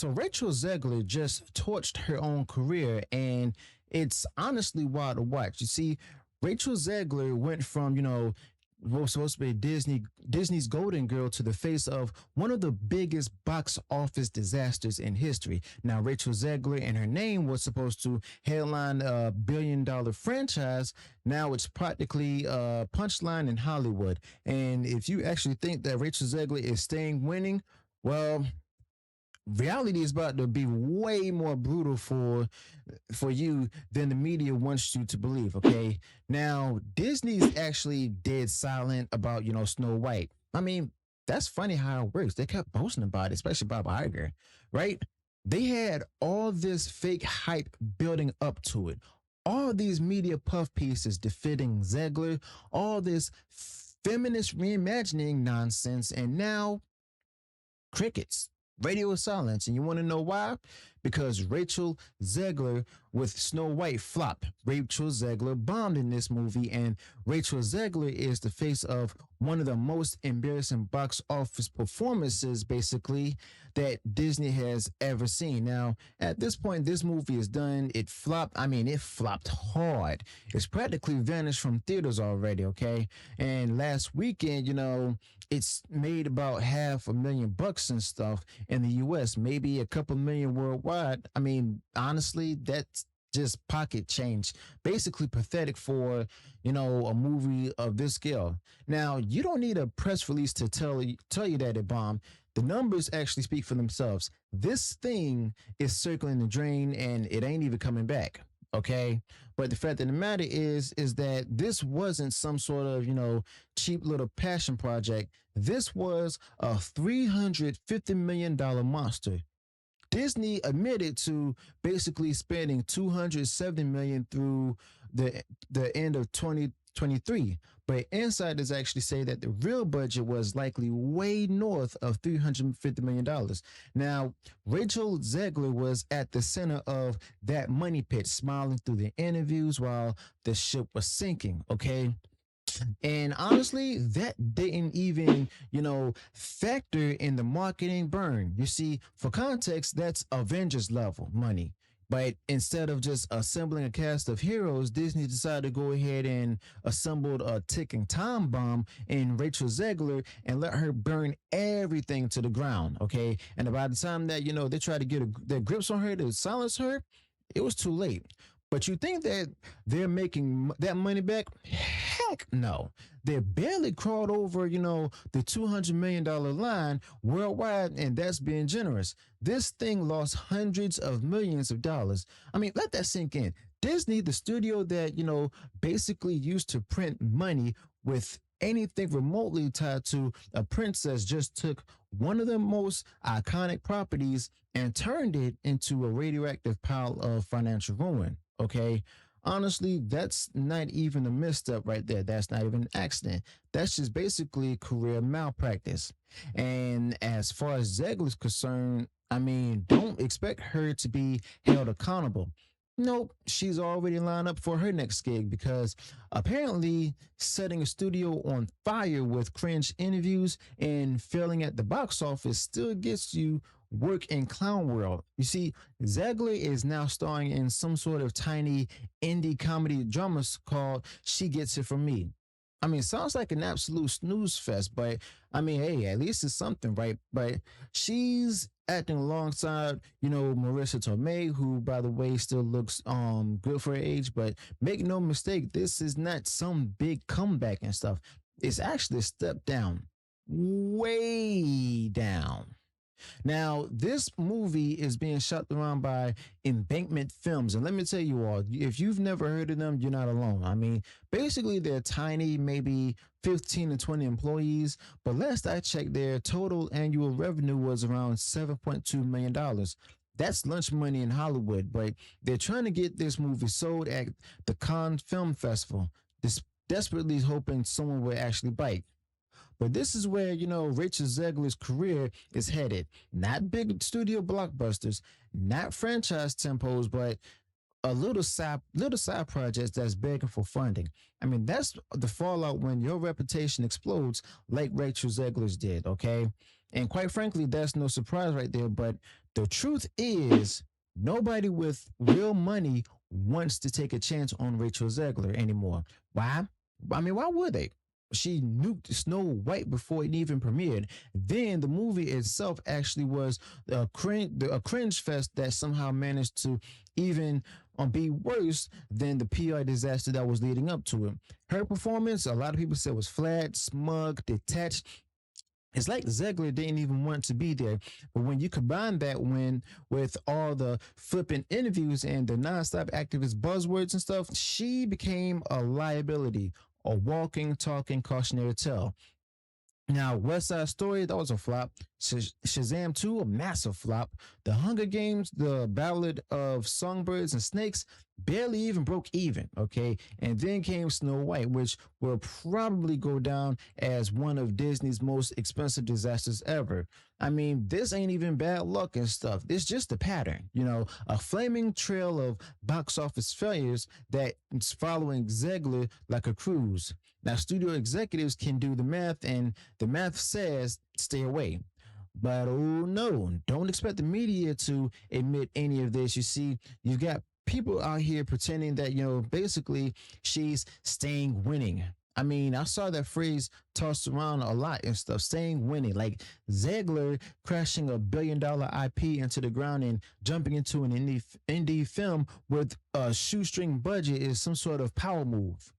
So Rachel Zegler just torched her own career, and it's honestly wild to watch. You see, Rachel Zegler went from what was supposed to be Disney's golden girl to the face of one of the biggest box office disasters in history. Now, Rachel Zegler and her name was supposed to headline a $1 billion franchise. Now it's practically a punchline in Hollywood. And if you actually think that Rachel Zegler is staying winning, well, reality is about to be way more brutal for you than the media wants you to believe. Okay, now Disney's actually dead silent about Snow White. I mean, that's funny how it works. They kept boasting about it, especially Bob Iger, right? They had all this fake hype building up to it, all these media puff pieces defending Zegler, all this feminist reimagining nonsense, and now crickets, radio silence. And you want to know why? Because Rachel Zegler with Snow White flopped. Rachel Zegler bombed in this movie, and Rachel Zegler is the face of one of the most embarrassing box office performances, basically, that Disney has ever seen. Now, at this point, this movie is done. It flopped. I mean, it flopped hard. It's practically vanished from theaters already, okay? And last weekend, it's made about $500,000 and stuff in the US, maybe a couple million worldwide. I mean, honestly, that's just pocket change. Basically pathetic for, a movie of this scale. Now, you don't need a press release to tell you that it bombed. The numbers actually speak for themselves. This thing is circling the drain and it ain't even coming back. Okay. But the fact of the matter is that this wasn't some sort of, cheap little passion project. This was a $350 million monster. Disney admitted to basically spending $270 million through the end of 2023, but insiders actually say that the real budget was likely way north of $350 million. Now, Rachel Zegler was at the center of that money pit, smiling through the interviews while the ship was sinking. Okay. And honestly, that didn't even, factor in the marketing burn. You see, for context, that's Avengers level money. But instead of just assembling a cast of heroes, Disney decided to go ahead and assembled a ticking time bomb in Rachel Zegler and let her burn everything to the ground. Okay. And by the time that, they tried to get their grips on her to silence her, it was too late. But you think that they're making that money back? Heck no. They barely crawled over, the $200 million line worldwide, and that's being generous. This thing lost hundreds of millions of dollars. I mean, let that sink in. Disney, the studio that, basically used to print money with anything remotely tied to a princess, just took one of the most iconic properties and turned it into a radioactive pile of financial ruin. Okay. Honestly, that's not even a misstep right there. That's not even an accident. That's just basically career malpractice. And as far as Zegler's concerned, I mean, don't expect her to be held accountable. Nope, she's already lined up for her next gig because apparently setting a studio on fire with cringe interviews and failing at the box office still gets you work in clown world. You see, Zegler is now starring in some sort of tiny indie comedy drama called She Gets It From Me. I mean, it sounds like an absolute snooze fest, but I mean, hey, at least it's something, right? But she's acting alongside, Marissa Tomei, who, by the way, still looks good for her age. But make no mistake, this is not some big comeback and stuff. It's actually a step down, way down. Now, this movie is being shot around by Embankment Films. And let me tell you all, if you've never heard of them, you're not alone. I mean, basically, they're tiny, maybe 15 to 20 employees. But last I checked, their total annual revenue was around $7.2 million. That's lunch money in Hollywood. But they're trying to get this movie sold at the Cannes Film Festival, desperately hoping someone will actually bite. But this is where, Rachel Zegler's career is headed. Not big studio blockbusters, not franchise tempos, but a little side projects that's begging for funding. I mean, that's the fallout when your reputation explodes like Rachel Zegler's did, okay? And quite frankly, that's no surprise right there. But the truth is, nobody with real money wants to take a chance on Rachel Zegler anymore. Why? I mean, why would they? She nuked Snow White before it even premiered. Then the movie itself actually was a cringe fest that somehow managed to even be worse than the PR disaster that was leading up to it. Her performance, a lot of people said, was flat, smug, detached. It's like Zegler didn't even want to be there. But when you combine that with all the flipping interviews and the nonstop activist buzzwords and stuff, she became a liability, a walking, talking cautionary tale. Now, West Side Story, that was a flop. Shazam 2, a massive flop. The Hunger Games, the Ballad of Songbirds and Snakes, barely even broke even, okay? And then came Snow White, which will probably go down as one of Disney's most expensive disasters ever. I mean, this ain't even bad luck and stuff. It's just a pattern, a flaming trail of box office failures that's following Zegler like a cruise. Now, studio executives can do the math, and the math says stay away. But oh no, don't expect the media to admit any of this. You see, you've got people out here pretending that, basically she's staying winning. I mean, I saw that phrase tossed around a lot and stuff, staying winning. Like Zegler crashing $1 billion IP into the ground and jumping into an indie film with a shoestring budget is some sort of power move.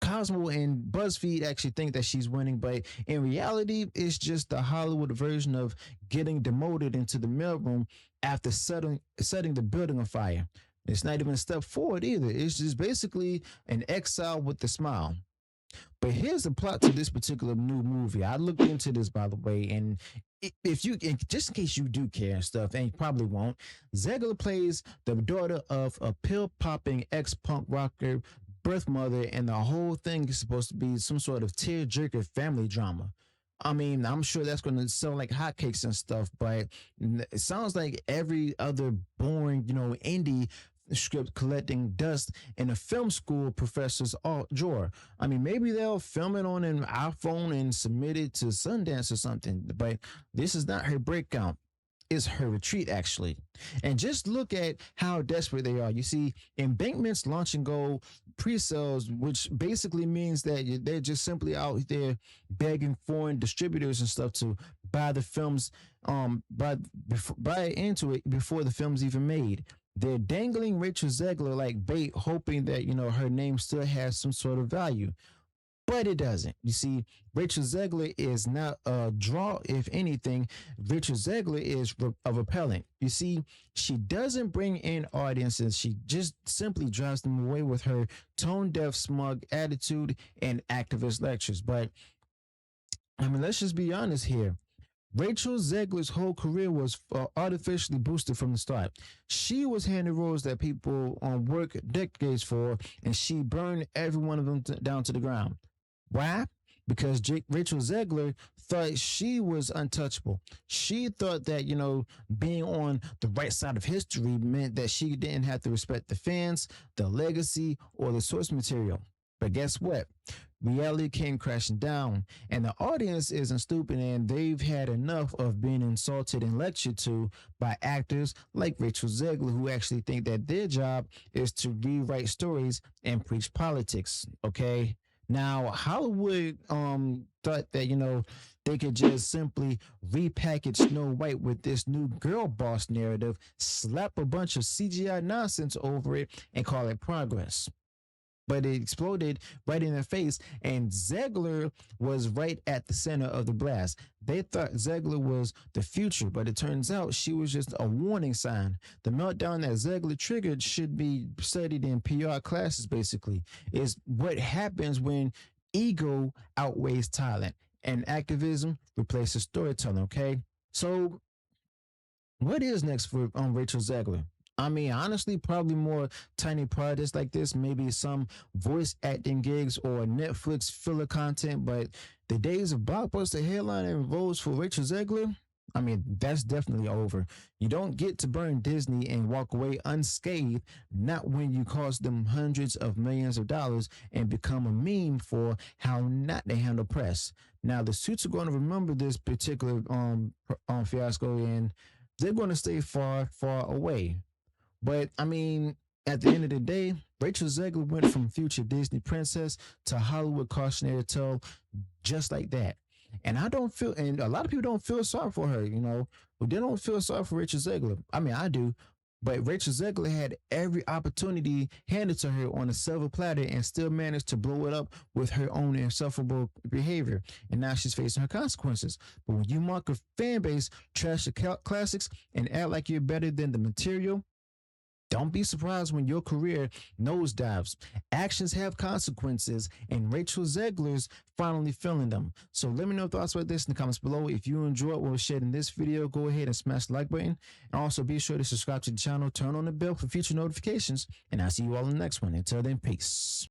Cosmo and BuzzFeed actually think that she's winning, but in reality, it's just the Hollywood version of getting demoted into the mailroom after setting the building on fire. It's not even a step forward either. It's just basically an exile with a smile. But here's the plot to this particular new movie. I looked into this, by the way, and if you, just in case you do care and stuff, and you probably won't, Zegler plays the daughter of a pill popping ex punk rocker birth mother, and the whole thing is supposed to be some sort of tearjerker family drama. I mean, I'm sure that's going to sound like hotcakes and stuff, but it sounds like every other boring, indie script collecting dust in a film school professor's drawer. I mean, maybe they'll film it on an iPhone and submit it to Sundance or something, but this is not her breakout. Is her retreat, actually. And just look at how desperate they are. You see, Embankment's launch and go pre-sales, which basically means that they're just simply out there begging foreign distributors and stuff to buy the films, buy into it before the film's even made. They're dangling Rachel Zegler like bait, hoping that her name still has some sort of value. But it doesn't. You see, Rachel Zegler is not a draw. If anything, Rachel Zegler is a repellent. You see, she doesn't bring in audiences. She just simply drives them away with her tone-deaf, smug attitude and activist lectures. But, I mean, let's just be honest here. Rachel Zegler's whole career was artificially boosted from the start. She was handed roles that people work decades for, and she burned every one of them down to the ground. Why? Because Rachel Zegler thought she was untouchable. She thought that, being on the right side of history meant that she didn't have to respect the fans, the legacy, or the source material. But guess what? Reality came crashing down, and the audience isn't stupid, and they've had enough of being insulted and lectured to by actors like Rachel Zegler, who actually think that their job is to rewrite stories and preach politics. Okay. Now, Hollywood thought that, they could just simply repackage Snow White with this new girl boss narrative, slap a bunch of CGI nonsense over it, and call it progress. But it exploded right in their face, and Zegler was right at the center of the blast. They thought Zegler was the future, but it turns out she was just a warning sign. The meltdown that Zegler triggered should be studied in PR classes, basically. Is what happens when ego outweighs talent and activism replaces storytelling, okay? So what is next for Rachel Zegler? I mean, honestly, probably more tiny projects like this, maybe some voice acting gigs or Netflix filler content. But the days of blockbuster headline and roles for Rachel Zegler, I mean, that's definitely over. You don't get to burn Disney and walk away unscathed, not when you cost them hundreds of millions of dollars and become a meme for how not they handle press. Now, the suits are going to remember this particular fiasco, and they're going to stay far, far away. But I mean, at the end of the day, Rachel Zegler went from future Disney princess to Hollywood cautionary tale just like that. And I don't feel, and a lot of people don't feel sorry for her, but they don't feel sorry for Rachel Zegler. I mean, I do. But Rachel Zegler had every opportunity handed to her on a silver platter and still managed to blow it up with her own insufferable behavior. And now she's facing her consequences. But when you mock a fan base, trash the classics, and act like you're better than the material, don't be surprised when your career nosedives. Actions have consequences, and Rachel Zegler's finally feeling them. So let me know your thoughts about this in the comments below. If you enjoyed what was shared in this video, go ahead and smash the like button. And also be sure to subscribe to the channel, turn on the bell for future notifications, and I'll see you all in the next one. Until then, peace.